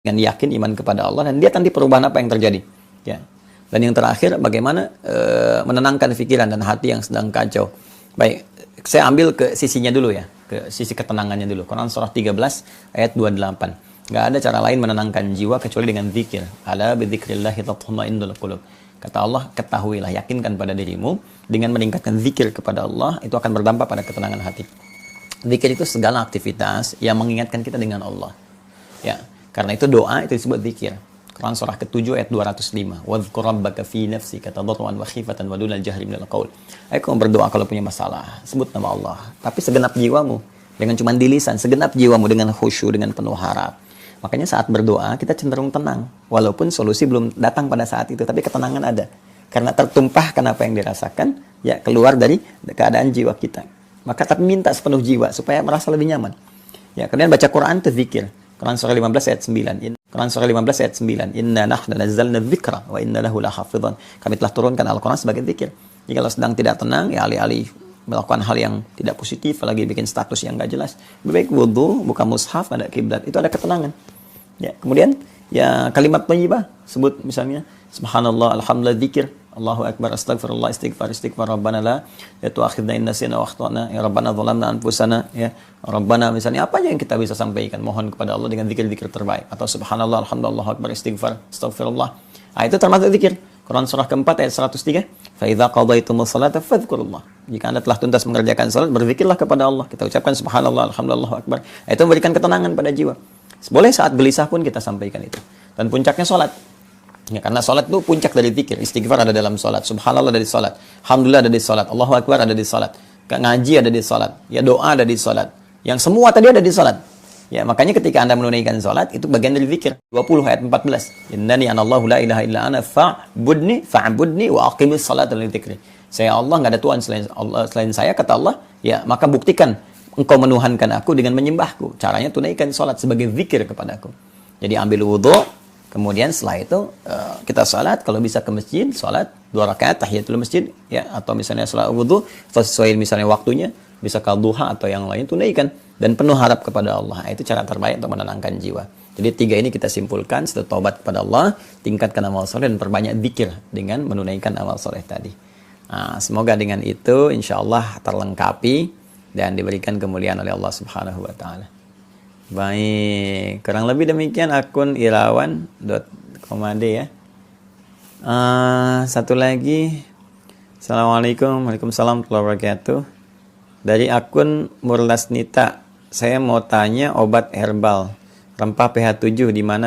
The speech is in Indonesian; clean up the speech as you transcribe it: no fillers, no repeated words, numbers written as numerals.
dengan yakin iman kepada Allah, dan lihat nanti perubahan apa yang terjadi. Ya. Dan yang terakhir, bagaimana menenangkan pikiran dan hati yang sedang kacau. Baik, saya ambil ke sisinya dulu ya, ke sisi ketenangannya dulu. Quran surah 13 ayat 28. Nggak ada cara lain menenangkan jiwa kecuali dengan zikir. Ala bidzikrillahi tatma'innul qulub. Kata Allah, ketahuilah, yakinkan pada dirimu dengan meningkatkan zikir kepada Allah, itu akan berdampak pada ketenangan hati. Zikir itu segala aktivitas yang mengingatkan kita dengan Allah. Ya, karena itu doa itu disebut zikir. Quran surah ke-7 ayat 205. Wadhkur rabbaka fi nafsika tadarruan wa khifatan wa dunal jahri minal qaul. Ayo kamu berdoa kalau punya masalah, sebut nama Allah. Tapi segenap jiwamu, dengan cuma di lisan, segenap jiwamu dengan khusyuk, dengan penuh harap. Makanya saat berdoa kita cenderung tenang, walaupun solusi belum datang pada saat itu, tapi ketenangan ada. Karena tertumpahkan apa yang dirasakan, ya keluar dari keadaan jiwa kita. Maka tapi minta sepenuh jiwa supaya merasa lebih nyaman. Ya, kemudian baca Quran itu zikir. Quran surah 15 ayat 9. Quran surah 15 ayat 9. Inna nahnu nazzalna dzikra wa inna lahu lahafidhan. Kami telah turunkan Al-Quran sebagai zikir. Jadi kalau sedang tidak tenang, ya alih-alih melakukan hal yang tidak positif, lagi bikin status yang nggak jelas, lebih baik wudu, buka mushaf, ada kiblat, itu ada ketenangan. Ya, kemudian ya kalimat thayyibah, sebut misalnya subhanallah, alhamdulillah, zikir, Allahu akbar, astagfirullah, istighfar, rabbana la tu'akhidna in nasina wa akhtana, ya rabbana zalamna anfusana, ya rabbana, misalnya apa aja yang kita bisa sampaikan, mohon kepada Allah dengan zikir-zikir terbaik, atau subhanallah, alhamdulillah, Allahu akbar, istighfar, astagfirullah. Nah, itu termasuk zikir. Quran surah keempat ayat 103. Fa idza qadaytumus salata fadhkurullah. Jika Anda telah tuntas mengerjakan salat, berzikirlah kepada Allah. Kita ucapkan subhanallah, alhamdulillah, Allahu akbar. Itu memberikan ketenangan pada jiwa. Boleh saat gelisah pun kita sampaikan itu. Dan puncaknya salat. Ya, karena salat itu puncak dari zikir. Istighfar ada dalam salat, subhanallah ada di salat, alhamdulillah ada di salat, Allahu akbar ada di salat, ngaji ada di salat, ya doa ada di salat. Yang semua tadi ada di salat. Ya, makanya ketika Anda menunaikan salat itu bagian dari zikir. 20 ayat 14. Innani anallahu la ilaha illa ana fa'budni wa aqimis salata li dzikri. Saya Allah, enggak ada Tuhan selain saya, kata Allah. Ya, maka buktikan engkau menuhankan aku dengan menyembahku. Caranya tunaikan salat sebagai zikir kepadaku. Jadi ambil wudu, kemudian setelah itu kita salat, kalau bisa ke masjid, salat 2 rakaat tahiyatul masjid, ya, atau misalnya salat wudu sesuai misalnya waktunya, bisa ke duha atau yang lain, tunaikan dan penuh harap kepada Allah. Itu cara terbaik untuk menenangkan jiwa. Jadi 3 ini kita simpulkan, setelah taubat kepada Allah, tingkatkan amal soleh dan perbanyak zikir dengan menunaikan amal soleh tadi. Nah, semoga dengan itu insya Allah terlengkapi dan diberikan kemuliaan oleh Allah Subhanahu wa taala. Baik, kurang lebih demikian akun irawan.komade ya. Satu lagi. Assalamualaikum, waalaikumsalam warahmatullahi wabarakatuh. Dari akun Murlasnita, saya mau tanya obat herbal rempah pH 7 di mana